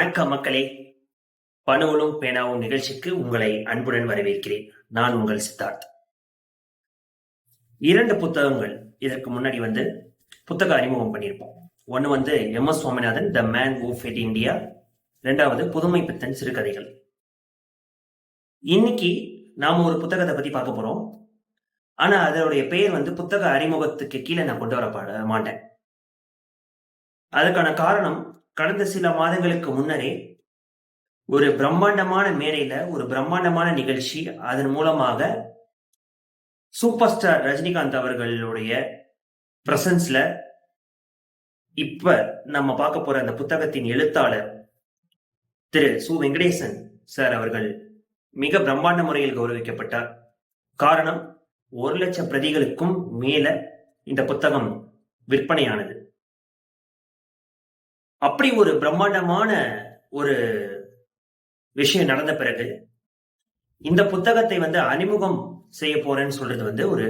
வணக்கம் மக்களே. பணுவலும் பேனாவும் நிகழ்ச்சிக்கு உங்களை அன்புடன் வரவேற்கிறேன். நான் உங்கள் சித்தார்த். 2 புத்தகங்கள் இதற்கு முன்னாடி புத்தக அறிமுகம் பண்ணியிருப்போம். ஒன்று MS. Swaminathan the man who fed India, 2வது புதுமை பித்தன் சிறுகதைகள். இன்னைக்கு நாம ஒரு புத்தகத்தை பத்தி பார்க்க போறோம். ஆனா அதனுடைய பெயர் புத்தக அறிமுகத்துக்கு கீழே நான் கொண்டு வர மாட்டேன். அதுக்கான காரணம், கடந்த சில மாதங்களுக்கு முன்னரே ஒரு பிரம்மாண்டமான மேடையில ஒரு பிரம்மாண்டமான நிகழ்ச்சி, அதன் மூலமாக சூப்பர் ஸ்டார் ரஜினிகாந்த் அவர்களுடைய பிரசன்ஸ்ல இப்ப நம்ம பார்க்க போற அந்த புத்தகத்தின் எழுத்தாளர் திரு சு வெங்கடேசன் சார் அவர்கள் மிக பிரம்மாண்ட முறையில் கௌரவிக்கப்பட்டார். காரணம், 1,00,000 பிரதிகளுக்கும் மேல இந்த புத்தகம் விற்பனையானது. அப்படி ஒரு பிரம்மாண்டமான ஒரு விஷயம் நடந்த பிறகு இந்த புத்தகத்தை அறிமுகம் செய்ய போறேன்னு சொல்றது ஒரு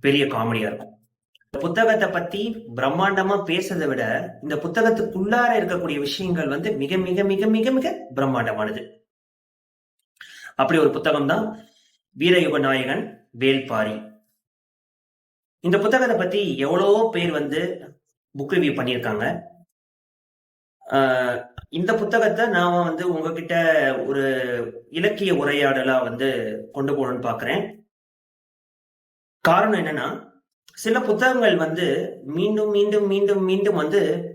பெரிய காமெடியா இருக்கும். இந்த புத்தகத்தை பத்தி பிரம்மாண்டமா பேசுறதை விட இந்த புத்தகத்துக்குள்ளார இருக்கக்கூடிய விஷயங்கள் மிக மிக மிக மிக மிக பிரம்மாண்டமானது. அப்படி ஒரு புத்தகம் தான் வீரயுக நாயகன் வேல்பாரி. இந்த புத்தகத்தை பத்தி எவ்வளவோ பேர் புக் ரிவ்யூ பண்ணியிருக்காங்க. இந்த புத்தகத்தை நாம உங்ககிட்ட ஒரு இலக்கிய உரையாடலா கொண்டு போகணும்னு பாக்குறேன். காரணம் என்னன்னா, சில புத்தகங்கள் மீண்டும் மீண்டும் மீண்டும் மீண்டும்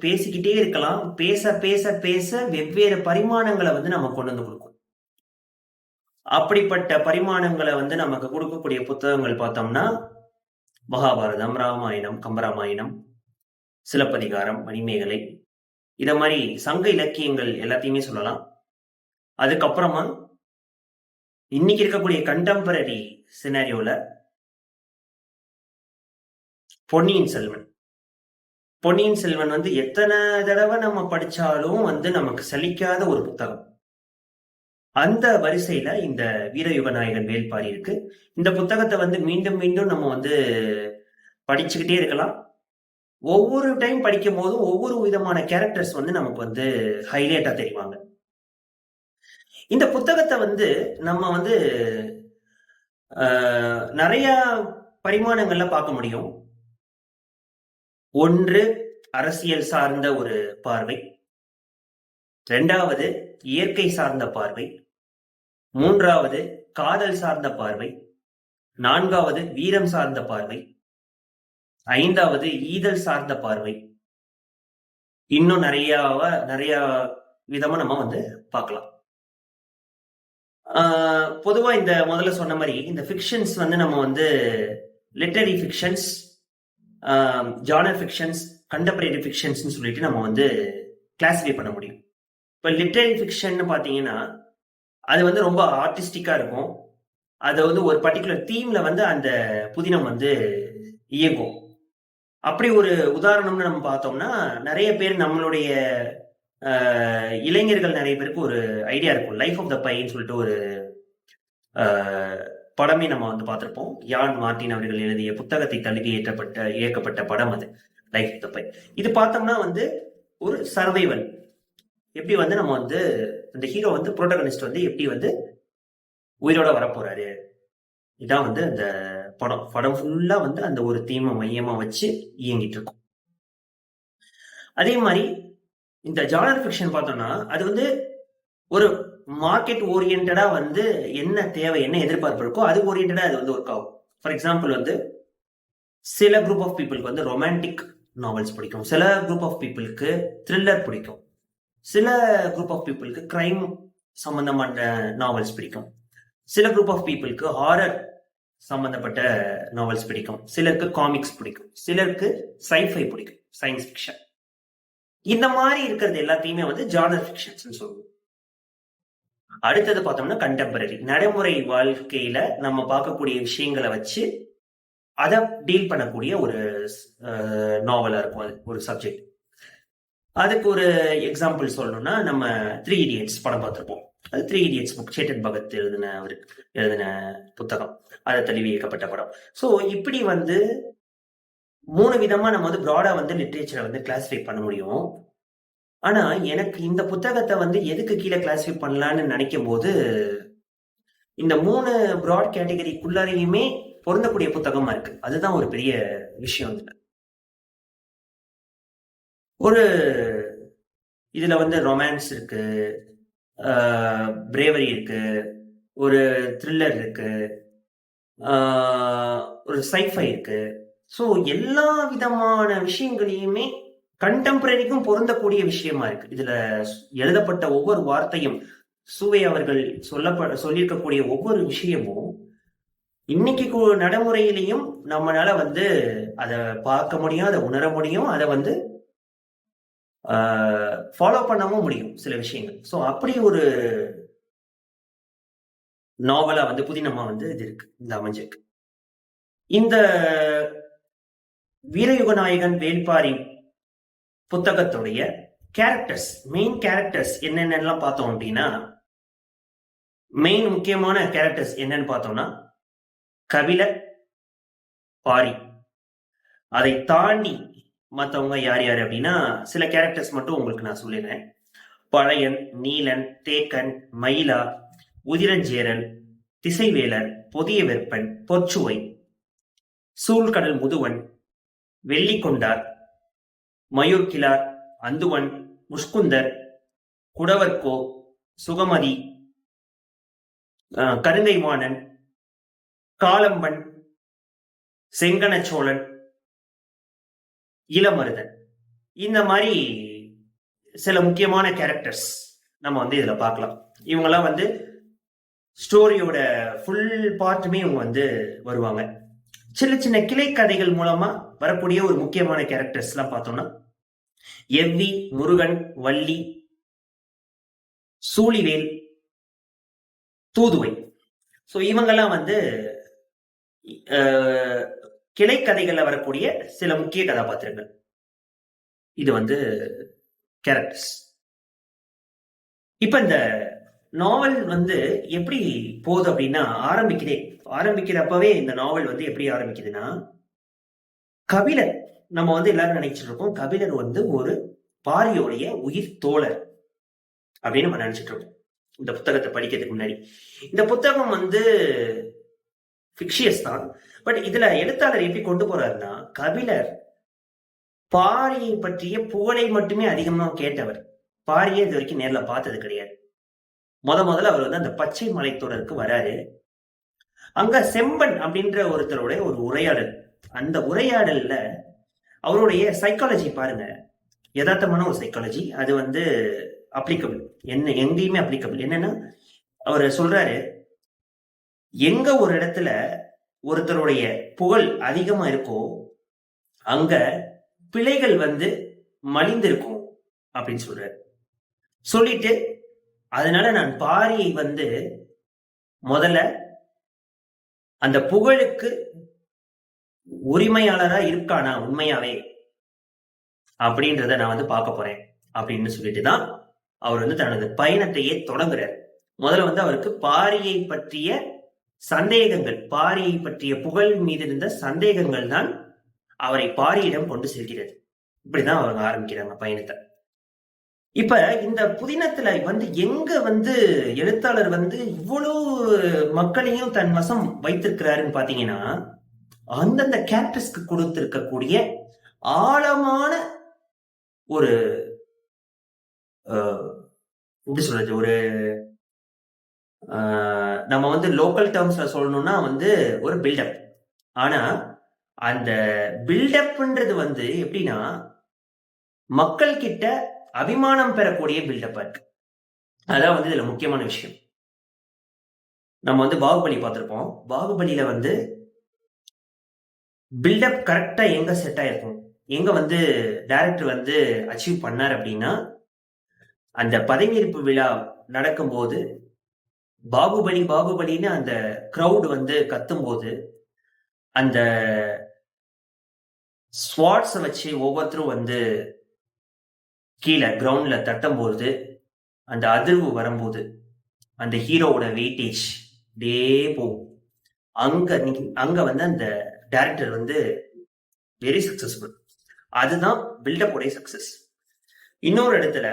பேசிக்கிட்டே இருக்கலாம். பேச பேச பேச வெவ்வேறு பரிமாணங்களை நம்ம கொண்டு கொடுக்கும். அப்படிப்பட்ட பரிமாணங்களை நமக்கு கொடுக்கக்கூடிய புத்தகங்கள் பார்த்தோம்னா மகாபாரதம், ராமாயணம், கம்பராமாயணம், சிலப்பதிகாரம், மணிமேகலை, இத மாதிரி சங்க இலக்கியங்கள் எல்லாத்தையுமே சொல்லலாம். அதுக்கப்புறமா இன்னைக்கு இருக்கக்கூடிய கண்டெம்பரரி சினாரியோல பொன்னியின் செல்வன். பொன்னியின் செல்வன் எத்தனை தடவை நம்ம படிச்சாலும் நமக்கு சலிக்காத ஒரு புத்தகம். அந்த வரிசையில இந்த வீரயுக நாயகன் வேல்பாரி இருக்கு. இந்த புத்தகத்தை மீண்டும் மீண்டும் நம்ம படிச்சுக்கிட்டே இருக்கலாம். ஒவ்வொரு டைம் படிக்கும் போதும் ஒவ்வொரு விதமான கேரக்டர்ஸ் நமக்கு ஹைலைட்டா தெரிவாங்க. இந்த புத்தகத்தை நம்ம நிறைய பரிமாணங்கள்ல பார்க்க முடியும். ஒன்று, அரசியல் சார்ந்த ஒரு பார்வை. 2வது, இயற்கை சார்ந்த பார்வை. 3வது, காதல் சார்ந்த பார்வை. 4வது, வீரம் சார்ந்த பார்வை. 5வது, ஈதல் சார்ந்த பார்வை. இன்னும் நிறைய விதமா நம்ம பார்க்கலாம். பொதுவா இந்த முதல்ல சொன்ன மாதிரி இந்த ஃபிக்ஷன்ஸ் நம்ம literary fictions, genre fictions, contemporary fictions சொல்லிட்டு நம்ம கிளாசிஃபை பண்ண முடியும். இப்ப லிட்டரரி ஃபிக்ஷன் பாத்தீங்கன்னா அது ரொம்ப ஆர்டிஸ்டிக்கா இருக்கும். அது ஒரு பர்டிகுலர் தீம்ல அந்த புதினம் இயங்கும். அப்படி ஒரு உதாரணம்னு நம்ம பார்த்தோம்னா, நிறைய பேர் நம்மளுடைய இளைஞர்கள் நிறைய பேருக்கு ஒரு ஐடியா இருக்கும். லைஃப் ஆஃப் த பைன்னு சொல்லிட்டு ஒரு படமே நம்ம பார்த்திருப்போம். யான் மார்டின் அவர்கள் எழுதிய புத்தகத்தை தழுவி இயக்கப்பட்ட படம் அது லைஃப் ஆஃப் த பை. இது பார்த்தோம்னா ஒரு சர்வைவல். எப்படி நம்ம இந்த ஹீரோ புரோட்டகனிஸ்ட் எப்படி உயிரோட வரப்போறாரு. இதான் அந்த படம் ஃபுல்லா அந்த ஒரு தீமை மையமா வச்சு இயங்கிட்டு இருக்கும். அதே மாதிரி இந்த ஜானர் ஃபிக்ஷன் பார்த்தோம்னா அது ஒரு மார்க்கெட் ஓரியன்டா என்ன தேவை, என்ன எதிர்பார்ப்பு இருக்கோ அது ஓரியன்டா அது ஒர்க் ஆகும். ஃபார் எக்ஸாம்பிள் சில குரூப் ஆஃப் பீப்புளுக்கு ரொமான்டிக் நாவல்ஸ் பிடிக்கும், சில குரூப் ஆஃப் பீப்புளுக்கு த்ரில்லர் பிடிக்கும், சில குரூப் ஆஃப் பீப்புளுக்கு கிரைம் சம்பந்தமான நாவல்ஸ் பிடிக்கும், சில குரூப் ஆஃப் பீப்புளுக்கு ஹாரர் சம்பந்தப்பட்ட நாவல்ஸ் பிடிக்கும், சிலருக்கு காமிக்ஸ் பிடிக்கும், சிலருக்கு சைஃபை பிடிக்கும், சயின்ஸ் ஃபிக்ஷன். இந்த மாதிரி இருக்கிறது எல்லாத்தையுமே ஜானர் ஃபிக்ஷன்ஸ் சொல்லுவோம். அடுத்தது பார்த்தோம்னா கண்டெம்பரரி, நடைமுறை வாழ்க்கையில நம்ம பார்க்கக்கூடிய விஷயங்களை வச்சு அதை டீல் பண்ணக்கூடிய ஒரு நாவலா இருக்கும். அது ஒரு சப்ஜெக்ட். அதுக்கு ஒரு எக்ஸாம்பிள் சொல்லணும்னா நம்ம 3 Idiots படம் பார்த்திருப்போம். அது 3 Idiots புக், சேட்டன் பகத் எழுதின புத்தகம், அதை தழுவி இயக்கப்பட்ட படம். ஸோ இப்படி 3 விதமா நம்ம ப்ராடா லிட்ரேச்சரை கிளாசிஃபை பண்ண முடியும். ஆனா எனக்கு இந்த புத்தகத்தை வந்து எதுக்கு கீழே கிளாசிஃபை பண்ணலான்னு நினைக்கும் போது இந்த 3 பிராட் கேட்டகரிக்குள்ளாரையுமே பொருந்தக்கூடிய புத்தகமா இருக்கு. அதுதான் ஒரு பெரிய விஷயம் இதுல. ஒரு இதுல வந்து ரொமான்ஸ் இருக்கு, பிரேவரி இருக்கு, ஒரு த்ரில்லர் இருக்கு, ஒரு சைஃபை இருக்கு. ஸோ எல்லா விதமான விஷயங்களையுமே கண்டெம்பரரிக்கும் பொருந்தக்கூடிய விஷயமா இருக்கு. இதுல எழுதப்பட்ட ஒவ்வொரு வார்த்தையும் சூவை அவர்கள் சொல்லியிருக்கக்கூடிய ஒவ்வொரு விஷயமும் இன்னைக்கு நடைமுறையிலையும் நம்மளால வந்து அதை பார்க்க முடியும், அதை உணர முடியும், அதை வந்து ஃபாலோ பண்ணவும் முடியும் சில விஷயங்கள். ஸோ அப்படி ஒரு நாவலா வந்து புதினமா வந்து இது இருக்கு, இந்த அமைஞ்சிருக்கு. இந்த வீரயுக நாயகன் வேள்பாரி புத்தகத்துடைய கேரக்டர்ஸ், மெயின் கேரக்டர்ஸ் என்னென்னலாம் பார்த்தோம் அப்படின்னா, மெயின் முக்கியமான கேரக்டர்ஸ் என்னன்னு பார்த்தோம்னா கபிலர், பாரி. அதை தாண்டி மற்றவங்க யார் யார் அப்படின்னா சில கேரக்டர்ஸ் மட்டும் உங்களுக்கு நான் சொல்லிடுறேன். பழையன், நீலன், தேக்கன், மயிலா, உதிரஞ்சேரல், திசைவேலர், புதிய வெப்பன், பொற்சுவை, சூழ்கடல் முதுவன், வெள்ளிக்கொண்டார், மயூர்கிலார், அந்துவன், முஷ்குந்தர், குடவர்கோ, சுகமதி, கருங்கைவாணன், காலம்பன், செங்கனச்சோழன், இளமருதன். இந்த மாதிரி சில முக்கியமான கேரக்டர்ஸ் நம்ம வந்து இதுல பார்க்கலாம். இவங்கெல்லாம் வந்து ஸ்டோரியோட ஃபுல் பார்ட்டுமே இவங்க வந்து வருவாங்க. சின்ன சின்ன கிளை கதைகள் மூலமா வரக்கூடிய ஒரு முக்கியமான கேரக்டர்ஸ் எல்லாம் பார்த்தோம்னா எவ்வி, முருகன், வள்ளி, சூழிவேல், தூதுவை. ஸோ இவங்கெல்லாம் வந்து கிளை கதைகள்ல வரக்கூடிய சில முக்கிய கதாபாத்திரங்கள். இது வந்து கேரக்டர்ஸ். இப்ப இந்த நாவல் வந்து எப்படி போகுது அப்படின்னா ஆரம்பிக்கிறப்பவே இந்த நாவல் வந்து எப்படி ஆரம்பிக்குதுன்னா, கபிலர், நம்ம வந்து எல்லாரும் நினைச்சிட்டு இருக்கோம் கபிலர் வந்து ஒரு பாரியோடைய உயிர் தோழர் அப்படின்னு நம்ம நினைச்சிட்டு இருக்கோம் இந்த புத்தகத்தை படிக்கிறதுக்கு முன்னாடி. இந்த புத்தகம் வந்து ஃபிக்ஷியஸ் தான். பட் இதுல எழுத்தாளர் எப்படி கொண்டு போறாருன்னா, கபிலர் பாரியை பற்றிய புகழை மட்டுமே அதிகமா கேட்டவர். பாரியை இது வரைக்கும் நேர்ல பார்த்தது கிடையாது. முதல்ல அவர் வந்து அந்த பச்சை மலைத்தொடருக்கு வராரு. அங்க செம்பன் அப்படின்ற ஒருத்தருடைய ஒரு உரையாடல். அந்த உரையாடல்ல அவருடைய சைக்காலஜி பாருங்க, யதார்த்தமான ஒரு சைக்காலஜி. அது வந்து அப்ளிகபிள், எங்கேயுமே அப்ளிகபிள். என்னன்னா அவர் சொல்றாரு, எங்க ஒரு இடத்துல ஒருத்தருடைய புகழ் அதிகமா இருக்கோ அங்க பிழைகள் வந்து மலிந்திருக்கும் அப்படின்னு சொல்றாரு. சொல்லிட்டு அதனால நான் பாரியை வந்து முதல்ல அந்த புகழுக்கு உரிமையாளரா இருக்கானா உண்மையாவே அப்படின்றத நான் வந்து பார்க்க போறேன் அப்படின்னு சொல்லிட்டு தான் அவர் வந்து தனது பயணத்தையே தொடங்குறார். முதல்ல வந்து அவருக்கு பாரியை பற்றிய சந்தேகங்கள், பாரியை பற்றிய புகழ் மீது இருந்த சந்தேகங்கள் தான் அவரை பாரியிடம் கொண்டு செல்கிறது. இப்படிதான் அவங்க ஆரம்பிக்கிறாங்க பயணத்தை. இப்ப இந்த புதினத்துல வந்து எங்க வந்து எழுத்தாளர் வந்து இவ்வளவு மக்களையும் தன் வசம் வைத்திருக்கிறாருன்னு பாத்தீங்கன்னா, அந்தந்த கேரக்டர்ஸ்க்கு கொடுத்திருக்கக்கூடிய ஆழமான ஒரு எப்படி சொல்றது, ஒரு நம்ம வந்து லோக்கல் டேர்ம்ஸ்ல சொல்லணும்னா வந்து ஒரு பில்டப். ஆனா அந்த பில்டப்ன்றது வந்து எப்படின்னா மக்கள் கிட்ட அபிமானம் பெறக்கூடிய பில்டப்பா இருக்கு. அதான் வந்து இதுல முக்கியமான விஷயம். நம்ம வந்து பாகுபலி பார்த்திருப்போம். பாகுபலியில வந்து பில்டப் கரெக்டா எங்க செட் ஆயிருக்கும், எங்க வந்து டைரக்டர் வந்து அச்சீவ் பண்ணார் அப்படின்னா, அந்த பதவியேற்பு விழா நடக்கும்போது பாகுபலின்னு அந்த கிரௌட் வந்து கத்தும் போது, அந்த ஸ்வாட்ஸ வச்சு ஒவ்வொருத்தரும் வந்து கீழே கிரவுண்ட்ல தட்டும்போது, அந்த அதிர்வு வரும்போது, அந்த ஹீரோவோட வெயிட்டேஜ் டே போகும். அங்க வந்து அந்த டைரக்டர் வந்து வெரி சக்சஸ்ஃபுல். அதுதான் பில்டப் உடைய சக்சஸ். இன்னொரு இடத்துல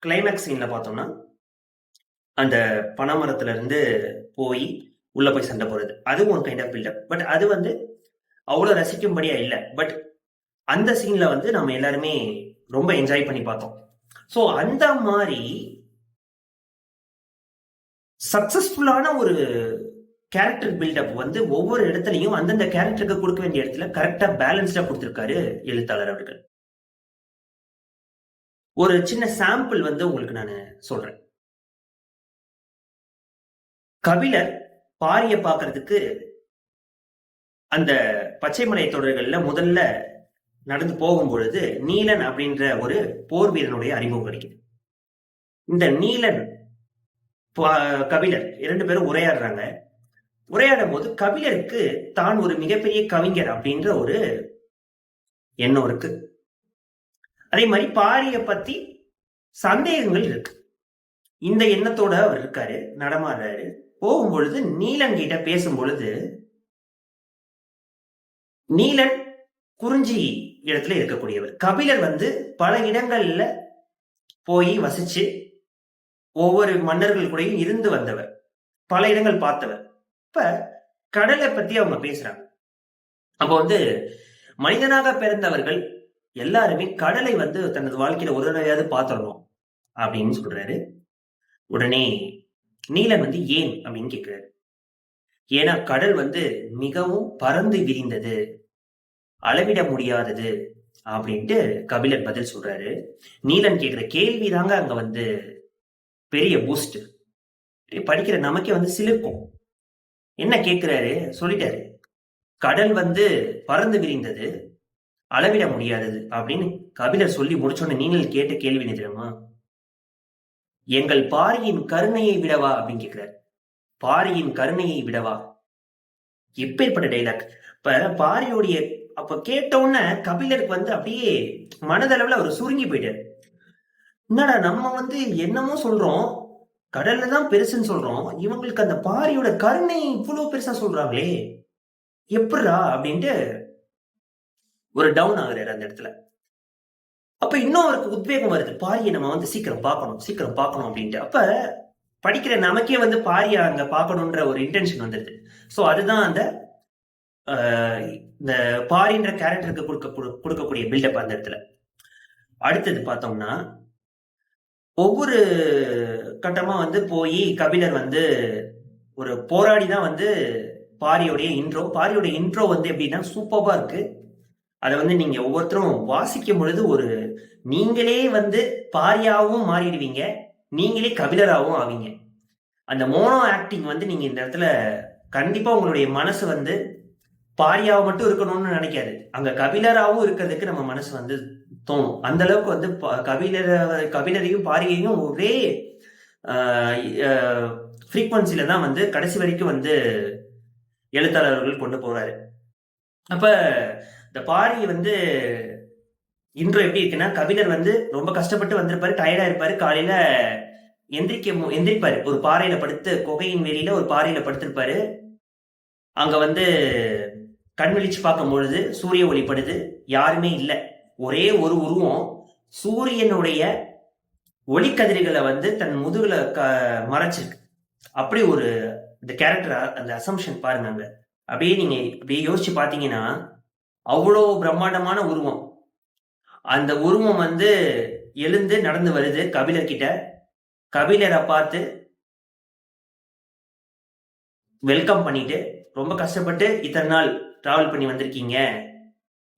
கிளைமேக்ஸ் சீன்ல பார்த்தோம்னா அந்த பனைமரத்துல இருந்து போய் உள்ள போய் சண்டை போறது, அதுவும் ஒரு கைண்ட் ஆஃப் பில்டப். பட் அது வந்து அவ்வளவு ரசிக்கும்படியா இல்ல. பட் அந்த சீன்ல வந்து நம்ம எல்லாருமே ரொம்ப என்ஜாய் பண்ணி பார்த்தோம். சோ அந்த மாதிரி சக்சஸ்ஃபுல்லான ஒரு கேரக்டர் பில்டப் வந்து ஒவ்வொரு இடத்துலயும் அந்தந்த கேரக்டருக்கு கொடுக்க வேண்டிய இடத்துல கரெக்டா பேலன்ஸ்டா கொடுத்திருக்காரு எழுத்தாளர் அவர்கள். ஒரு சின்ன சாம்பிள் வந்து உங்களுக்கு நான் சொல்றேன். கபிலர் பாரிய பாக்குறதுக்கு அந்த பச்சைமலை தொடர்கள்ல முதல்ல நடந்து போகும் பொழுது நீலன் அப்படின்ற ஒரு போர் வீரனுடைய அறிமுகம் கிடைக்குது. இந்த நீலன் கபிலர் 2 பேரும் உரையாடுறாங்க. உரையாடும் போது கபிலருக்கு தான் ஒரு மிகப்பெரிய கவிஞர் அப்படின்ற ஒரு எண்ணம் இருக்கு. அதே மாதிரி பாரிய பத்தி சந்தேகங்கள் இருக்கு. இந்த எண்ணத்தோட அவர் இருக்காரு, நடமாடுறாரு. போகும்பொழுது நீலன் கிட்ட பேசும் பொழுது நீலன் குறிஞ்சி இடத்துல இருக்கக்கூடியவர். கபிலர் வந்து பல இடங்கள்ல போய் வசிச்சு ஒவ்வொரு மன்னர்கள் கூடயும் இருந்து வந்தவர், பல இடங்கள் பார்த்தவர். இப்ப கடலை பத்தி அவங்க பேசுறாங்க. அப்ப வந்து மனிதனாக பிறந்தவர்கள் எல்லாருமே கடலை வந்து தனது வாழ்க்கையில ஒரு தடவையாவது பார்த்துடணும் அப்படின்னு சொல்றாரு. உடனே நீலன் வந்து ஏன் அப்படின்னு கேட்கிறாரு. ஏன்னா கடல் வந்து மிகவும் பறந்து விரிந்தது, அளவிட முடியாதது அப்படின்ட்டு கபிலர் பதில் சொல்றாரு. நீலன் கேட்கிற கேள்வி தாங்க அங்க வந்து பெரிய பூஸ்ட். படிக்கிற நமக்கே வந்து சிலிர்க்கும். என்ன கேட்கிறாரு சொல்லிட்டாரு. கடல் வந்து பறந்து விரிந்தது, அளவிட முடியாதது அப்படின்னு கபிலர் சொல்லி முடிச்சோன்னு நீலன் கேட்ட கேள்வி என்ன தெரியுமா? எங்கள் பாரியின் கருணையை விடவா அப்படின்னு கேட்கிறாரு. பாரியின் கருணையை விடவா? எப்பேற்பட்ட டைலாக்! இப்ப பாரியோடைய அப்ப கேட்டவுடனே கபிலருக்கு வந்து அப்படியே மனதளவுல அவர் சுருங்கி போயிட்டாரு. என்னடா நம்ம வந்து என்னமோ சொல்றோம், கடல்ல தான் பெருசுன்னு சொல்றோம், இவங்களுக்கு அந்த பாரியோட கருணை இவ்வளவு பெருசா சொல்றாங்களே, எப்படிடா அப்படின்ட்டு ஒரு டவுன் ஆகுறாரு அந்த இடத்துல. அப்ப இன்னும் அவருக்கு உத்வேகம் வருது, பாரியை நம்ம வந்து சீக்கிரம் பார்க்கணும் அப்படின்ட்டு. அப்ப படிக்கிற நமக்கே வந்து பாரியை அங்க பார்க்கணுன்ற ஒரு இன்டென்ஷன் வந்துருது. சோ அதுதான் அந்த இந்த பாரின்ற கேரக்டருக்கு கொடுக்கக்கூடிய பில்டப் அந்த இடத்துல. அடுத்தது பார்த்தோம்னா ஒவ்வொரு கட்டமா வந்து போய் கபிலர் வந்து ஒரு போராடி தான் வந்து பாரியோடைய இன்ட்ரோ வந்து எப்படின்னா சூப்பர்பா இருக்கு. அதை வந்து நீங்க ஒவ்வொருத்தரும் வாசிக்கும் பொழுது ஒரு நீங்களே வந்து பாரியாவும் மாறிடுவீங்க, நீங்களே கபிலராகவும் ஆவீங்க. அந்த மோனோ ஆக்டிங் வந்து நீங்க இந்த இடத்துல கண்டிப்பா உங்களுடைய மனசு வந்து பாரியாவை மட்டும் இருக்கணும்னு நினைக்காது, அங்க கபிலராகவும் இருக்கிறதுக்கு நம்ம மனசு வந்து தோணும். அந்த அளவுக்கு வந்து கபிலரையும் பாரியையும் ஒரே ஃப்ரீக்வன்சில தான் வந்து கடைசி வரைக்கும் வந்து எழுத்தாளர்கள் கொண்டு போறாரு. அப்ப இந்த பாரி வந்து இன்ட்ரோ எப்படி இருக்குன்னா, கபிலர் வந்து ரொம்ப கஷ்டப்பட்டு வந்திருப்பாரு, டயர்டா இருப்பாரு, காலையில எந்திரிப்பாரு, ஒரு பாறையில படுத்து, குகையின் வெளியில ஒரு பாறையில படுத்திருப்பாரு. அங்க வந்து கண் விழிச்சு பார்க்கும் பொழுது சூரிய ஒளிப்படுது, யாருமே இல்லை, ஒரே ஒரு உருவம் சூரியனுடைய ஒளிக்கதிர்களை வந்து தன் முதுகுல மறைச்சிருக்கு. அப்படி ஒரு இந்த கேரக்டர், அந்த அசம்ஷன் பாருங்க அங்க. அப்படியே நீங்க அப்படியே யோசிச்சு பாத்தீங்கன்னா அவ்வளோ பிரம்மாண்டமான உருவம். அந்த உருவம் வந்து எழுந்து நடந்து வருது கபிலர் கிட்ட. கபிலரை பார்த்து வெல்கம் பண்ணிட்டு, ரொம்ப கஷ்டப்பட்டு இத்தனை நாள் டிராவல் பண்ணி வந்திருக்கீங்க,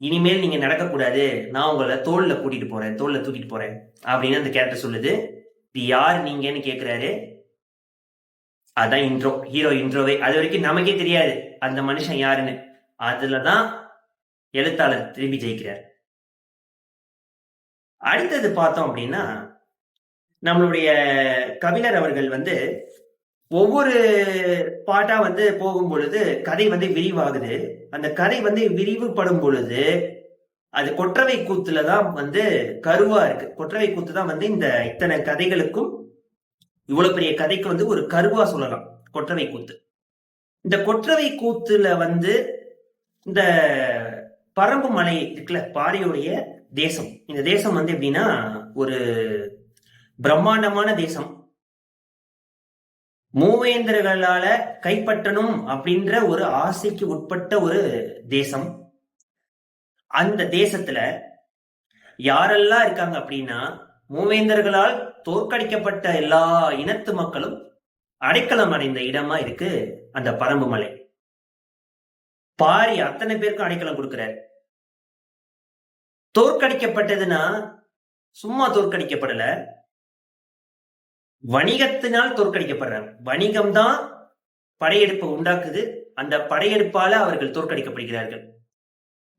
இனிமேல் நீங்க நடக்கக்கூடாது, நான் உங்களை தோல்ல தூக்கிட்டு போறேன் அப்படின்னு அந்த கேரக்டர் சொல்லுது. இது யார் நீங்கன்னு கேக்குறாரு. அதான் இன்ட்ரோ, ஹீரோ இன்ட்ரோவே. அது வரைக்கும் நமக்கே தெரியாது அந்த மனுஷன் யாருன்னு. அதுலதான் எழுத்தாளர் திரும்பி ஜெயிக்கிறார். அடுத்தது பார்த்தோம் அப்படின்னா, நம்மளுடைய கபிலர் அவர்கள் வந்து ஒவ்வொரு பாட்டா வந்து போகும் பொழுது கதை வந்து விரிவாகுது. அந்த கதை வந்து விரிவுபடும் பொழுது அது கொற்றவை கூத்துலதான் வந்து கருவா இருக்கு. கொற்றவை கூத்து தான் வந்து இந்த இத்தனை கதைகளுக்கும், இவ்வளவு பெரிய கதைக்கு வந்து ஒரு கருவா சொல்லலாம் கொற்றவை கூத்து. இந்த கொற்றவை கூத்துல வந்து இந்த பரம்பு மலை இருக்குல்ல, பாரியோடைய தேசம். இந்த தேசம் வந்து எப்படின்னா ஒரு பிரம்மாண்டமான தேசம். மூவேந்தர்களால கைப்பற்றணும் அப்படின்ற ஒரு ஆசைக்கு உட்பட்ட ஒரு தேசம். அந்த தேசத்துல யாரெல்லாம் இருக்காங்க அப்படின்னா, மூவேந்தர்களால் தோற்கடிக்கப்பட்ட எல்லா இனத்து மக்களும் அடைக்கலம் அடைந்த இடமா இருக்கு அந்த பரம்பு மலை. பாரி அத்தனை பேருக்கும் அடைக்கலம் கொடுக்கிறார். தோற்கடிக்கப்பட்டதுன்னா சும்மா தோற்கடிக்கப்படல, வணிகத்தினால் தோற்கடிக்கப்படுறாங்க. வணிகம் தான் படையெடுப்பு உண்டாக்குது. அந்த படையெடுப்பால அவர்கள் தோற்கடிக்கப்படுகிறார்கள்.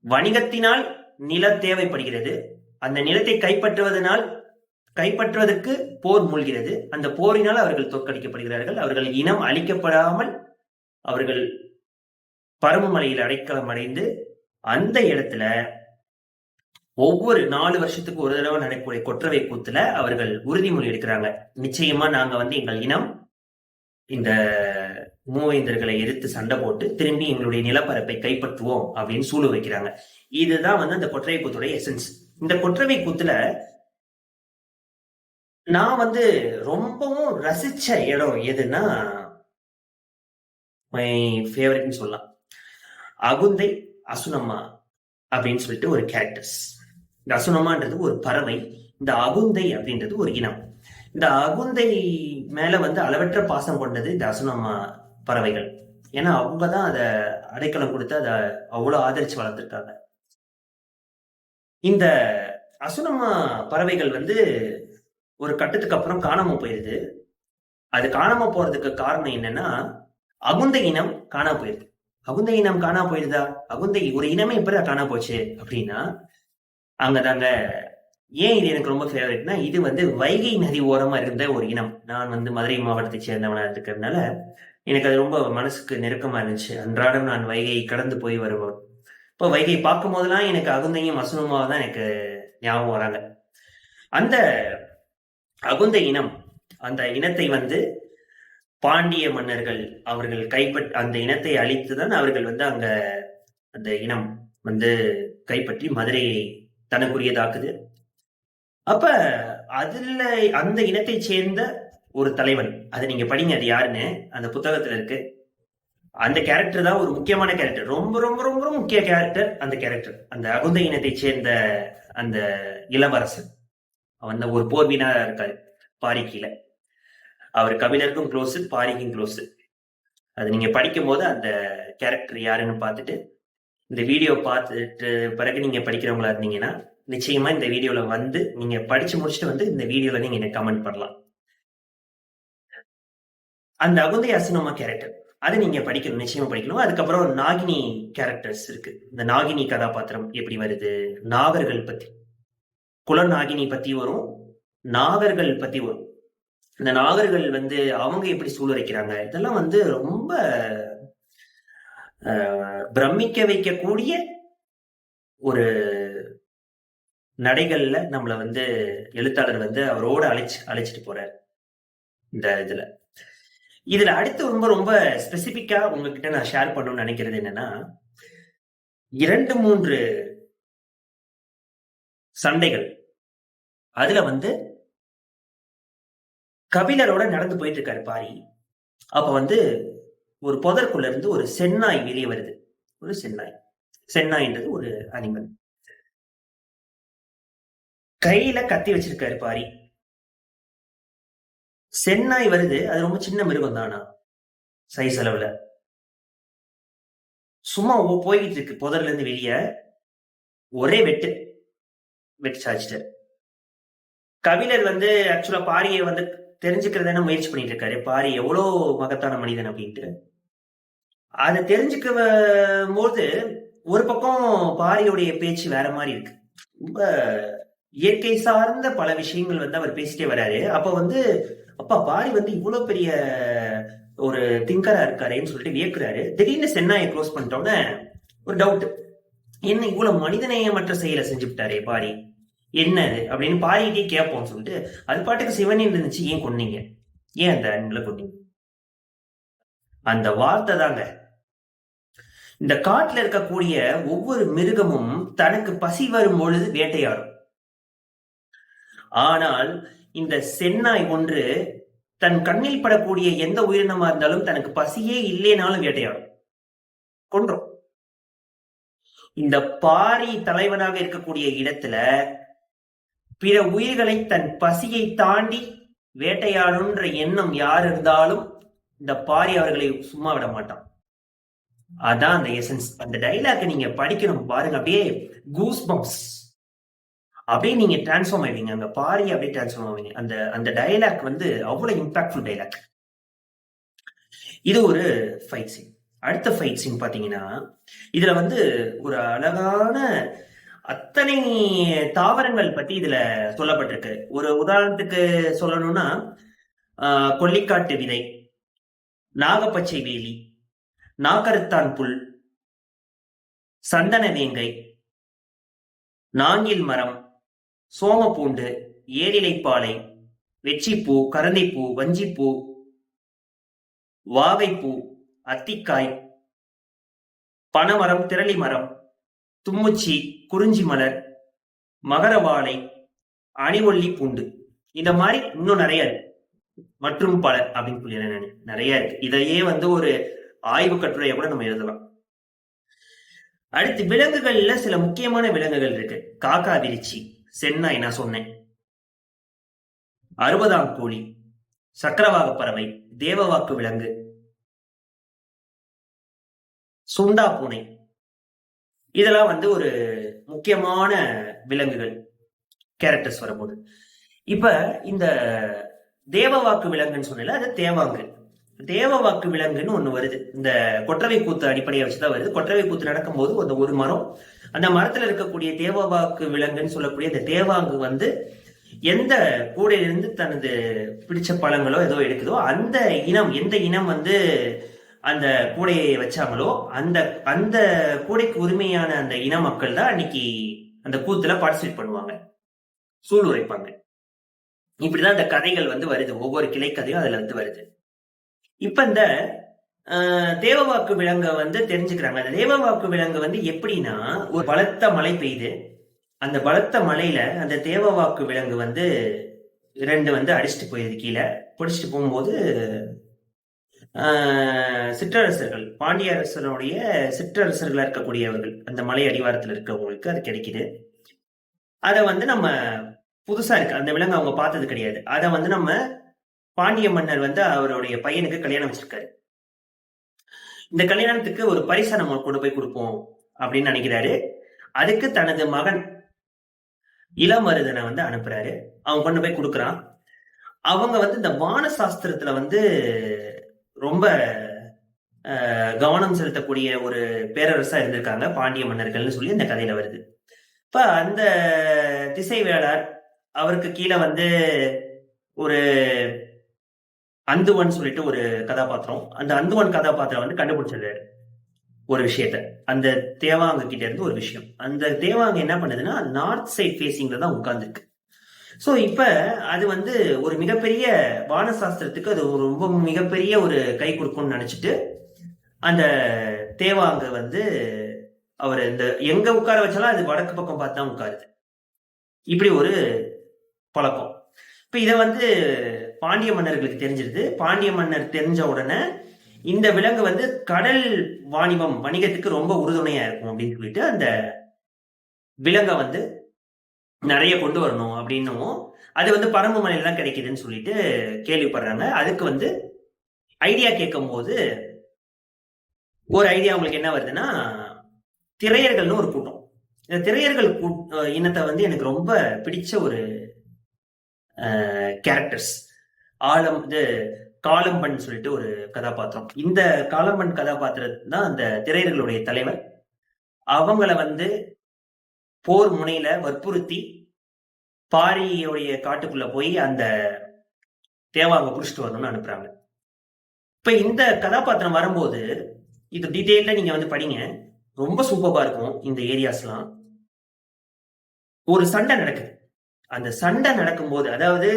வணிகத்தினால் நில தேவைப்படுகிறது. அந்த நிலத்தை கைப்பற்றுவதற்கு போர் மூழ்கிறது. அந்த போரினால் அவர்கள் தோற்கடிக்கப்படுகிறார்கள். அவர்கள் இனம் அழிக்கப்படாமல் அவர்கள் பரம்பு மலையில் அடைக்கலம் அடைந்து அந்த இடத்துல ஒவ்வொரு 4 வருஷத்துக்கு ஒரு தடவை நடக்கக்கூடிய கொற்றவை கூத்துல அவர்கள் உறுதிமொழி எடுக்கிறாங்க. நிச்சயமா நாங்க வந்து எங்கள் இனம் இந்த மூவேந்தர்களை எதிர்த்து சண்டை போட்டு திரும்பி எங்களுடைய நிலப்பரப்பை கைப்பற்றுவோம் அப்படின்னு சூழ வைக்கிறாங்க. இதுதான் வந்து அந்த கொற்றவை கூத்துடைய எசன்ஸ். இந்த கொற்றவை கூத்துல நான் வந்து ரொம்பவும் ரசிச்ச இடம் எதுன்னா மை ஃபேவரட்னு சொல்லலாம். அகுந்தை, அசுனம்மா அப்படின்னு சொல்லிட்டு ஒரு கேரக்டர்ஸ். இந்த அசுனம்மான்றது ஒரு பறவை, இந்த அகுந்தை அப்படின்றது ஒரு இனம். இந்த அகுந்தை மேல வந்து அளவற்ற பாசம் கொண்டது இந்த அசுனம்மா பறவைகள். ஏன்னா அவங்கதான் அதை அடைக்கலம் கொடுத்து அதை அவ்வளவு ஆதரிச்சு வளர்த்துருக்காங்க. இந்த அசுனம்மா பறவைகள் வந்து ஒரு கட்டத்துக்கு அப்புறம் காணாம போயிருது. அது காணாம போறதுக்கு காரணம் என்னன்னா, அகுந்தை இனம் காணா போயிருது. அகுந்தை இனம் காணா போயிருதா? அகுந்தை ஒரு இனமே எப்படி காணா போச்சு அப்படின்னா, அங்கதாங்க. ஏன் இது எனக்கு ரொம்ப ஃபேவரட்னா, இது வந்து வைகை நதி ஓரமா இருந்த ஒரு இனம். நான் வந்து மதுரை மாவட்டத்தை சேர்ந்தவனா இருக்கிறதுனால எனக்கு அது ரொம்ப மனசுக்கு நெருக்கமா இருந்துச்சு. அன்றாடம் நான் வைகை கடந்து போய் வருவேன். இப்போ வைகை பார்க்கும் போதெல்லாம் எனக்கு அகுந்தையும் அசுனமாவும் தான் எனக்கு ஞாபகம் வராங்க. அந்த அகுந்தை இனம், அந்த இனத்தை வந்து பாண்டிய மன்னர்கள் அவர்கள் அந்த இனத்தை அழித்துதான் அவர்கள் வந்து அங்க அந்த இனம் வந்து கைப்பற்றி மதுரையை தனக்குரியதாக்குது. அப்ப அதுல அந்த இனத்தை சேர்ந்த ஒரு தலைவன், அது நீங்க படிங்க, அது யாருன்னு அந்த புத்தகத்துல இருக்கு. அந்த கேரக்டர் தான் ஒரு முக்கியமான கேரக்டர். ரொம்ப ரொம்ப ரொம்ப ரொம்ப முக்கிய கேரக்டர் அந்த கேரக்டர். அந்த அகுந்தை இனத்தை சேர்ந்த அந்த இளவரசன், அவன் ஒரு போர் வீரரா இருக்காரு பாரிக்கீழ. அவர் கபிலருக்கும் க்ளோஸ், பாரிக்கும் க்ளோஸ். அது நீங்க படிக்கும் போது அந்த கேரக்டர் யாருன்னு பார்த்துட்டு, இந்த வீடியோ பார்த்துட்டு பிறகு நீங்க படிக்கிறவங்களா இருந்தீங்கன்னா நிச்சயமா இந்த வீடியோல வந்து நீங்க படிச்சு முடிச்சுட்டு வந்து இந்த வீடியோல நீங்க எனக்கு கமெண்ட் பண்ணலாம். அந்த அகுந்தை அசுனம்மா கேரக்டர் அதை நீங்க படிக்கணும், நிச்சயமா படிக்கணும். அதுக்கப்புறம் நாகினி கேரக்டர்ஸ் இருக்கு. இந்த நாகினி கதாபாத்திரம் எப்படி வருது, நாகர்கள் பத்தி, குலநாகினி பத்தி வரும், நாகர்கள் பத்தி வரும். இந்த நாகர்கள் வந்து அவங்க எப்படி சூழலைக்கிறாங்க, இதெல்லாம் வந்து ரொம்ப பிரமிக்க வைக்கக்கூடிய ஒரு நடைகள்ல நம்மள வந்து எழுத்தாளர் வந்து அவரோட அழைச்சிட்டு போறாரு. இந்த இதுல அடுத்து ரொம்ப ரொம்ப ஸ்பெசிபிக்கா உங்ககிட்ட நான் ஷேர் பண்ணணும்னு நினைக்கிறது என்னன்னா, 2-3 சண்டைகள். அதுல வந்து கபிலரோட நடந்து போயிட்டு இருக்காரு பாரி. அப்ப வந்து ஒரு புதற்குள்ள இருந்து ஒரு செந்நாய் வெளியே வருது. ஒரு செந்நாய்ன்றது ஒரு அனிமல். கையில கத்தி வச்சிருக்காரு பாரி. செந்நாய் வருது. அது ரொம்ப சின்ன மிருகம் தானா சைஸ் அளவுல. சும்மா போய்கிட்டு இருக்கு புதர்ல இருந்து வெளியே. ஒரே வெட்டு சாய்ச்சிட்டாரு. கபிலர் வந்து ஆக்சுவலா பாரியை வந்து தெரிஞ்சுக்கிறத முயற்சி பண்ணிட்டு இருக்காரு. பாரி எவ்வளவு மகத்தான மனிதன் அப்படின்ட்டு. அதை தெரிஞ்சுக்க போது ஒரு பக்கம் பாரியுடைய பேச்சு வேற மாதிரி இருக்கு. ரொம்ப இயற்கை சார்ந்த பல விஷயங்கள் வந்து அவர் பேசிட்டே வராரு. அப்ப வந்து அப்பா பாரி வந்து இவ்வளவு பெரிய ஒரு திங்கரா இருக்காருன்னு சொல்லிட்டு வியக்குறாரு. திடீர்னு சென்னாயை க்ளோஸ் பண்ணிட்டோன்னே ஒரு டவுட், என்ன இவ்வளவு மனிதநேயமற்ற செயலை செஞ்சு விட்டாரே பாரி, என்னது அப்படின்னு பாரிகிட்டே கேட்போம்னு சொல்லிட்டு, அது பாட்டுக்கு சிவனின் இருந்துச்சு, ஏன் கொன்னீங்க, ஏன் அந்த அன்புல கொன்னீங்க? அந்த வார்த்தை தாங்க. இந்த காட்டுல இருக்கக்கூடிய ஒவ்வொரு மிருகமும் தனக்கு பசி வரும் பொழுது வேட்டையாடும். ஆனால் இந்த செந்நாய் ஒன்று தன் கண்ணில் படக்கூடிய எந்த உயிரினமா இருந்தாலும் தனக்கு பசியே இல்லைனாலும் வேட்டையாடும், கொன்றும். இந்த பாரி தலைவனாக இருக்கக்கூடிய இடத்துல பிற உயிர்களை தன் பசியை தாண்டி வேட்டையாடுன்ற எண்ணம் யார் இருந்தாலும் இந்த பாரி அவர்களை சும்மா விட மாட்டான். அதான் அந்த எசன்ஸ். அந்த டைலாக் நீங்க படிக்கணும் பாருங்க, அப்படியே கூஸ் பம்ப்ஸ், அப்படியே நீங்க டிரான்ஸ்ஃபார்ம் ஆவீங்க. அந்த பாரி அப்படியே டிரான்ஸ்ஃபார்ம் ஆவீங்க. அந்த அந்த டைலாக் வந்து அவ்வளவு இம்பாக்ட்ஃபுல் டைலாக். இது ஒரு ஃபைட் சீன். அடுத்த ஃபைட் சீன் பாத்தீங்கன்னா, இதுல வந்து ஒரு அழகான அத்தனை தாவரங்கள் பத்தி இதுல சொல்லப்பட்டிருக்கு. ஒரு உதாரணத்துக்கு சொல்லணும்னா, கொல்லிக்காட்டு விதை, நாகப்பச்சை வேலி, நாகரத்தான் புல், சந்தன வேங்கை, நாங்கில் மரம், சோமப்பூண்டு, ஏரிலைப்பாலை, வெச்சிப்பூ, கரந்தைப்பூ, வஞ்சிப்பூ, வாகைப்பூ, அத்திக்காய், பனைமரம், திரளி மரம், தும்முச்சி, குறிஞ்சி மலர், மகரவாழை, அணிவொல்லி பூண்டு, இந்த மாதிரி இன்னும் நிறைய இருக்கு. மற்றும் பல அப்படின்னு சொல்லி நிறைய இருக்கு. இதையே வந்து ஒரு ஆய்வு கட்டுரையை கூட நம்ம எழுதலாம். அடுத்து விலங்குகள்ல சில முக்கியமான விலங்குகள் இருக்கு. காக்கா விரிச்சி, செந்நாய் நான் சொன்னேன், 60ஆம் கோழி, சக்கரவாக பறவை, தேவவாக்கு விலங்கு, சுண்டா பூனை, இதெல்லாம் வந்து ஒரு முக்கியமான விலங்குகள் கேரக்டர்ஸ் வரும்போது. இப்ப இந்த தேவவாக்கு விலங்குன்னு சொன்னல, அது தேவாங்கு. தேவவாக்கு விலங்குன்னு ஒண்ணு வருது. இந்த கொற்றவை கூத்து அடிப்படையை வச்சுதான் வருது. கொற்றவை கூத்து நடக்கும்போது அந்த ஒரு மரம், அந்த மரத்துல இருக்கக்கூடிய தேவவாக்கு விலங்குன்னு சொல்லக்கூடிய இந்த தேவாங்கு வந்து எந்த கூடையிலிருந்து தனது பிடிச்ச பழங்களோ ஏதோ எடுக்குதோ அந்த இனம், எந்த இனம் வந்து அந்த கூடையை வச்சாங்களோ அந்த அந்த கூடைக்கு உரிமையான அந்த இன மக்கள் தான் அன்னைக்கு அந்த கூத்துல பார்ட்டிசிபேட் பண்ணுவாங்க, சூழ் உரைப்பாங்க. இப்படிதான் இந்த கதைகள் வந்து வருது. ஒவ்வொரு கிளை கதையும் அதுல வந்து வருது. இப்ப இந்த தேவவாக்கு விலங்க வந்து தெரிஞ்சுக்கிறாங்க. அந்த தேவவாக்கு விலங்கு வந்து எப்படின்னா, ஒரு பலத்த மழை பெய்யுது. அந்த பலத்த மழையில அந்த தேவவாக்கு விலங்கு வந்து 2 வந்து அடிச்சுட்டு போயிருது கீழே. பிடிச்சிட்டு போகும்போது சிற்றரசர்கள், பாண்டிய அரசனுடைய சிற்றரசர்களா இருக்கக்கூடியவர்கள், அந்த மலை அடிவாரத்தில் இருக்கவங்களுக்கு அது கிடைக்குது. அதை வந்து நம்ம புதுசா இருக்கு, அந்த விலங்கு அவங்க பார்த்தது கிடையாது. அதை வந்து நம்ம பாண்டிய மன்னர் வந்து அவருடைய பையனுக்கு கல்யாணம் வச்சிருக்காரு. இந்த கல்யாணத்துக்கு ஒரு பரிசை நம்ம கொண்டு போய் கொடுப்போம் அப்படின்னு நினைக்கிறாரு. அதுக்கு தனது மகன் இளமருதனை வந்து அனுப்புறாரு. அவன் கொண்டு போய் கொடுக்குறான். அவங்க வந்து இந்த வான சாஸ்திரத்துல வந்து ரொம்ப கவனம் செலுத்தக்கூடிய ஒரு பேரரசா இருந்திருக்காங்க பாண்டிய மன்னர்கள்னு சொல்லி இந்த கதையில வருது. இப்ப அந்த திசை வேளார், அவருக்கு கீழே வந்து ஒரு அந்துவன் சொல்லிட்டு ஒரு கதாபாத்திரம், அந்த அந்துவன் கதாபாத்திரம் வந்து கண்டுபிடிச்சிருக்காரு ஒரு விஷயத்த, அந்த தேவாங்க கிட்ட இருந்து ஒரு விஷயம். அந்த தேவாங்க என்ன பண்ணுதுன்னா நார்த் சைட் ஃபேசிங்ல தான் உட்கார்ந்துருக்கு. சோ இப்ப அது வந்து ஒரு மிகப்பெரிய வானசாஸ்திரத்துக்கு அது ஒரு ரொம்ப மிகப்பெரிய ஒரு கை கொடுக்கும்னு நினைச்சிட்டு அந்த தேவாங்க வந்து அவர் இந்த எங்க உட்கார வச்சாலும் அது வடக்கு பக்கம் பார்த்து தான் உட்காருது. இப்படி ஒரு பழக்கம். இப்ப இத வந்து பாண்டிய மன்னர்களுக்கு தெரிஞ்சிருது. பாண்டிய மன்னர் தெரிஞ்ச உடனே இந்த விலங்கு வந்து கடல் வாணிபம், வணிகத்துக்கு ரொம்ப உறுதுணையா இருக்கும் அப்படின்னு சொல்லிட்டு அந்த விலங்கை வந்து நிறைய கொண்டு வரணும் அப்படின்னும், அது வந்து பரம்பு மலையில தான் கிடைக்குதுன்னு சொல்லிட்டு கேள்விப்படுறாங்க. அதுக்கு வந்து ஐடியா கேட்கும் போது ஒரு ஐடியா உங்களுக்கு என்ன வருதுன்னா, திரையர்கள்னு ஒரு கூட்டம். இந்த திரையர்கள் இனத்தை வந்து எனக்கு ரொம்ப பிடிச்ச ஒரு கேரக்டர்ஸ். இது காலம்பன் சொல்லிட்டு ஒரு கதாபாத்திரம். இந்த காலம்பன் கதாபாத்திரம் தான் அந்த திரையர்களுடைய தலைவர். அவங்கள வந்து போர் முனையில வற்புறுத்தி பாரியோடைய காட்டுக்குள்ள போய் அந்த தேவாங்க புடிச்சிட்டு வரணும்னு அனுப்புறாங்க. இப்ப இந்த கதாபாத்திரம் வரும்போது இது டீட்டெயில்டா நீங்க வந்து படிங்க, ரொம்ப சூப்பரா இருக்கும். இந்த ஏரியாஸ்லாம் ஒரு சண்டை நடக்குது. அந்த சண்டை நடக்கும்போது, அதாவது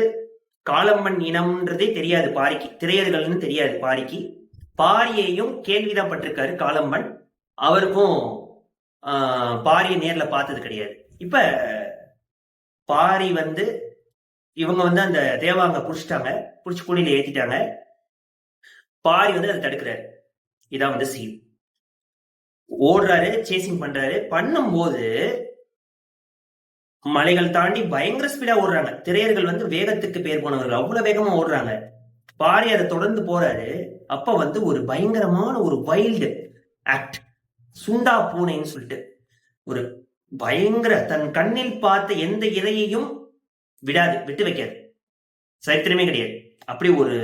காலம்பன் இனம்ன்றதே தெரியாது பாரிக்கு, திரையர்கள்னு தெரியாது பாரிக்கு. பாரியையும் கேள்விதான் பட்டிருக்காரு காலம்பன். அவருக்கும் பாரியை நேர்ல பார்த்தது கிடையாது. இப்ப பாரி வந்து இவங்க வந்து அந்த தேவாங்க புடிச்சிட்டாங்க, புடிச்சு குழியில ஏத்திட்டாங்க. பாரி வந்து அதை தடுக்கிறாரு. இதான் வந்து சீன். ஓடுறாரு, சேசிங் பண்றாரு. பண்ணும்போது மலைகள் தாண்டி பயங்கர ஸ்பீடா ஓடுறாங்க. திரையர்கள் வந்து வேகத்துக்கு பேர் போனவர்கள். அவ்வளவு வேகமா ஓடுறாங்க. பாரி அதை தொடர்ந்து போறாரு. அப்ப வந்து ஒரு பயங்கரமான ஒரு வைல்டு ஆக்ட், சுண்டா பூனைன்னு சொல்லிட்டு ஒரு பயங்கர தன் கண்ணில் பார்த்த எந்த இரையையும் விட்டு வைக்காது. சரித்திரமே கிடையாது. அப்படி ஒரு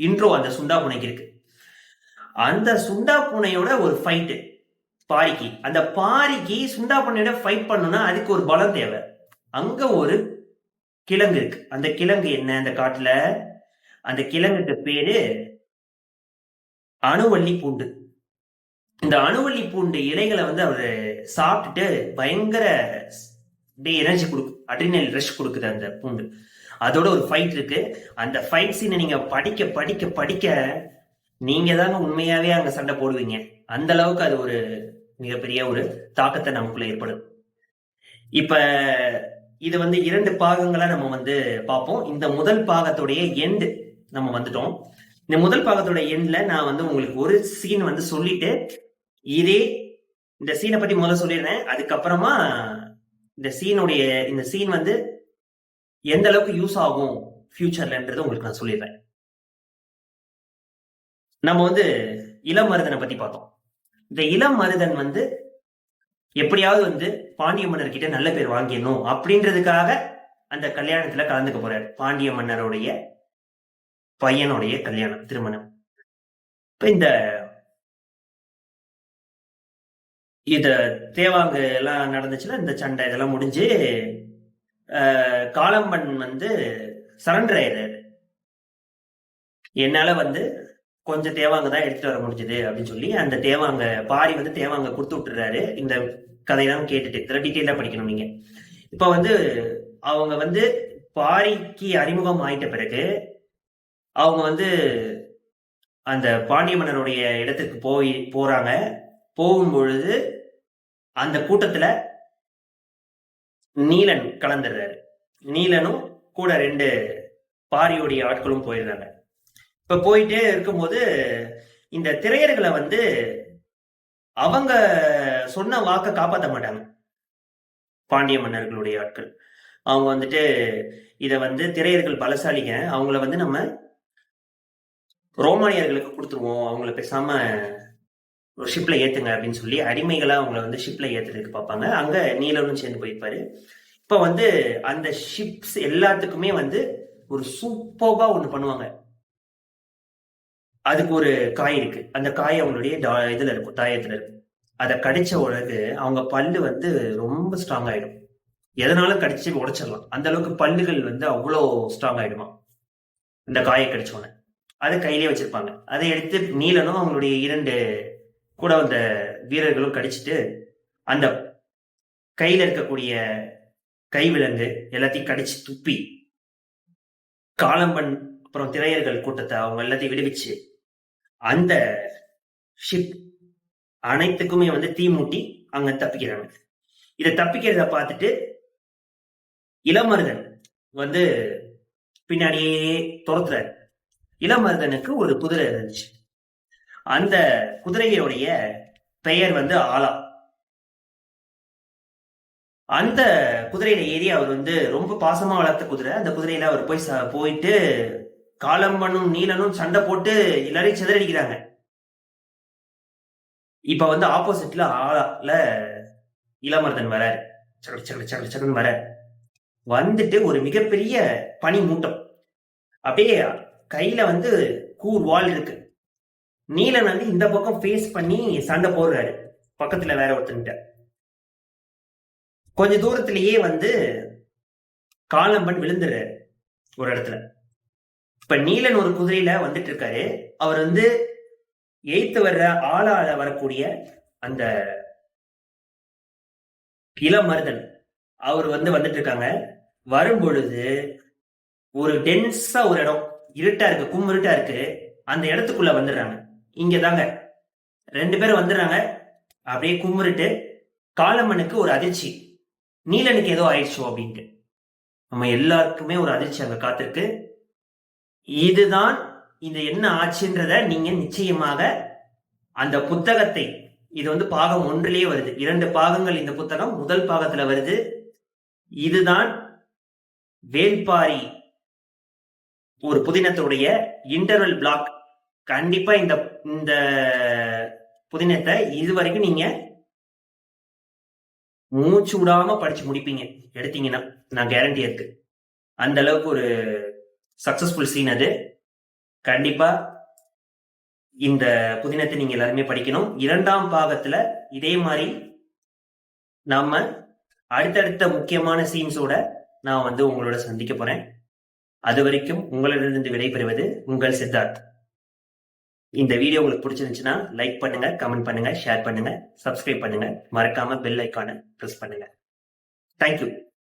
இன்ட்ரோ அந்த சுண்டா பூனைக்கு இருக்கு. அந்த சுண்டா பூனையோட ஒரு ஃபைட்டு பாரிக்கு. அந்த பாரிக்கு சுண்டா பூனையோட ஃபைட் பண்ணணும்னா அதுக்கு ஒரு பலம் தேவை. அங்க ஒரு கிழங்கு இருக்கு. அந்த கிழங்கு என்ன அந்த காட்டுல? அந்த கிழங்குக்கு பேரு அணுவள்ளி பூண்டு. இந்த அணுவள்ளி பூண்டு இலைகளை வந்து அவரு சாப்பிட்டுட்டு பயங்கர எனர்ஜி கொடுக்கும், அட்ரினல் ரஷ் கொடுக்குது அந்த பூண்டு. அதோட ஒரு ஃபைட் இருக்கு. அந்த ஃபைட் சீனை நீங்க படிக்க படிக்க படிக்க நீங்க தாங்க உண்மையாவே அங்க சண்டை போடுவீங்க. அந்த அளவுக்கு அது ஒரு மிகப்பெரிய ஒரு தாக்கத்தை நமக்குள்ள ஏற்படும். இப்ப இது வந்து 2 பாகங்களா நம்ம வந்து பார்ப்போம். இந்த முதல் பாகத்துடைய எண்டு நம்ம வந்துட்டோம். இந்த முதல் பாகத்தோட எண்ட்ல நான் வந்து உங்களுக்கு ஒரு சீன் வந்து சொல்லிட்டு இந்த சீனை பத்தி முதல்ல சொல்லிடுறேன். அதுக்கப்புறமா இந்த சீன் வந்து எந்த அளவுக்கு யூஸ் ஆகும் ஃபியூச்சர்லன்றது உங்களுக்கு நான் சொல்லிடுறேன். நம்ம வந்து இளம் மருதனை பத்தி பார்த்தோம். இந்த இளம் மருதன் வந்து எப்படியாவது வந்து பாண்டிய மன்னர் கிட்ட நல்ல பேர் வாங்கிடணும் அப்படின்றதுக்காக அந்த கல்யாணத்துல கலந்துக்க போறாரு. பாண்டிய மன்னருடைய பையனுடைய கல்யாணம், திருமணம். இப்ப இத தேவாங்க எல்லாம் நடந்துச்சுன்னா இந்த சண்டை இதெல்லாம் முடிஞ்சு காளம்பன் வந்து சரண்டர் ஆயிடுறாரு. என்னால வந்து கொஞ்சம் தேவாங்க தான் எடுத்துட்டு வர முடிஞ்சது அப்படின்னு சொல்லி அந்த தேவாங்க பாரி வந்து தேவாங்க கொடுத்து விட்டுறாரு. இந்த கதையெல்லாம் கேட்டுட்டு இதெல்லாம் டீட்டெயிலா படிக்கணும் நீங்க. இப்ப வந்து அவங்க வந்து பாரிக்கு அறிமுகம் ஆயிட்ட பிறகு அவங்க வந்து அந்த பாண்டிய மன்னருடைய இடத்துக்கு போறாங்க. போகும் பொழுது அந்த கூட்டத்துல நீலன் கலந்துடுறாரு. நீலனும் கூட 2 பாரியோடைய ஆட்களும் போயிடுறாங்க. இப்ப போயிட்டே இருக்கும்போது இந்த திரையர்களை வந்து அவங்க சொன்ன வாக்க காப்பாற்ற மாட்டாங்க. பாண்டிய மன்னர்களுடைய ஆட்கள் அவங்க வந்துட்டு இத வந்து திரையர்கள் பலசாலிங்க, அவங்கள வந்து நம்ம ரோமானியர்களுக்கு கொடுத்துருவோம், அவங்கள பேசாம ஒரு ஷிப்ல ஏத்துங்க அப்படின்னு சொல்லி அடிமைகளா அவங்கள வந்து ஷிப்ல ஏத்துறதுக்கு பார்ப்பாங்க. அங்க நீலனும் சேர்ந்து போயிருப்பாரு. இப்ப வந்து அந்த ஷிப்ஸ் எல்லாத்துக்குமே வந்து ஒரு சூப்பர்பா ஒண்ணு பண்ணுவாங்க. அதுக்கு ஒரு காய் இருக்கு. அந்த காய் அவங்களுடைய இதுல இருக்கும், தாயத்துல இருக்கும். அதை கடிச்ச உடனே அவங்க பல்லு வந்து ரொம்ப ஸ்ட்ராங் ஆயிடும். எதனாலும் கடிச்சு உடைச்சிடலாம். அந்த அளவுக்கு பல்லுகள் வந்து அவ்வளோ ஸ்ட்ராங் ஆயிடுமா இந்த காயை கடிச்ச உடனே. அதை கையிலே வச்சிருப்பாங்க. அதை எடுத்து நீலனும் அவங்களுடைய 2 கூட வந்த வீரர்களும் கடிச்சிட்டு அந்த கையில இருக்கக்கூடிய கைவிலங்கு எல்லாத்தையும் கடிச்சு துப்பி காளம்பன் அப்புறம் திரையர்கள் கூட்டத்தை அவங்க எல்லாத்தையும் விடுவிச்சு அந்த ஷிப் அனைத்துக்குமே வந்து தீ மூட்டி அங்க தப்பிக்கிறாங்க. இதை தப்பிக்கிறத பார்த்துட்டு இளமருதன் வந்து பின்னாடியே துரத்துறாரு. இளமருதனுக்கு ஒரு குதிரை இருந்துச்சு. அந்த குதிரையுடைய பெயர் வந்து ஆலா. அந்த குதிரையில ஏறி அவர் வந்து ரொம்ப பாசமா வளர்த்த குதிரை. அந்த குதிரையில அவர் போயிட்டு காளம்பனும் நீலனும் சண்டை போட்டு எல்லாரையும் சிதறடிக்கிறாங்க. இப்ப வந்து ஆப்போசிட்ல ஆளால இளமருதன் வராரு. சக்கட சக்கட சக்கட சக்கன்னு வர வந்துட்டு ஒரு மிகப்பெரிய பனி மூட்டம் அப்படியே கையில வந்து கூர் வால் இருக்கு. நீலன் வந்து இந்த பக்கம் ஃபேஸ் பண்ணி சண்டை போடுறாரு. பக்கத்துல வேற ஒருத்தன்ட்ட கொஞ்ச தூரத்திலேயே வந்து காளம்பன் விழுந்துடுறாரு ஒரு இடத்துல. இப்ப நீலன் ஒரு குதிரையில வந்துட்டு இருக்காரு. அவர் வந்து எய்த்து வர்ற ஆளால வரக்கூடிய அந்த இளமருதன் அவர் வந்து வந்துட்டு இருக்காங்க. வரும் பொழுது ஒரு டென்ஸா ஒரு இடம் இருட்டா இருக்கு, கும்மிருட்டா இருக்கு. அந்த இடத்துக்குள்ள வந்துடுறாங்க. இங்க தாங்க 2 பேரும் வந்துடுறாங்க. அப்படியே கும்மிருட்டு காலமனுக்கு ஒரு அதிர்ச்சி, நீலனுக்கு ஏதோ ஆயிடுச்சோ அப்படின்ட்டு. நம்ம எல்லாருக்குமே ஒரு அதிர்ச்சி அங்க காத்திருக்கு. இதுதான் இந்த என்ன ஆச்சுன்றத நீங்க நிச்சயமாக அந்த புத்தகத்தை, இது வந்து பாகம் 1லயே வருது, 2 பாகங்கள் இந்த புத்தகம், முதல் பாகத்துல வருது. இதுதான் வேள்பாரி ஒரு புதினத்துடைய இன்டர்வல் பிளாக். கண்டிப்பா இந்த இந்த புதினத்தை இதுவரைக்கும் நீங்க மூச்சு விடாம படிச்சு முடிப்பீங்க எடுத்தீங்கன்னா, நான் கேரண்டி இருக்கு. அந்த அளவுக்கு ஒரு சக்சஸ்ஃபுல் சீன் அது. கண்டிப்பா இந்த புதினத்தை நீங்க எல்லாருமே படிக்கணும். 2ஆம் பாகத்துல இதே மாதிரி நாம அடுத்தடுத்த முக்கியமான சீன்ஸோட நான் வந்து உங்களோட சந்திக்க போறேன். அது வரைக்கும் உங்களிடமிருந்து விடைபெறுவது உங்கள் சித்தார்த். இந்த வீடியோ உங்களுக்கு பிடிச்சிருந்துச்சுன்னா லைக் பண்ணுங்க, கமெண்ட் பண்ணுங்க, ஷேர் பண்ணுங்க, சப்ஸ்கிரைப் பண்ணுங்க, மறக்காம பெல் ஐக்கானை பிரஸ் பண்ணுங்க. தேங்க்யூ.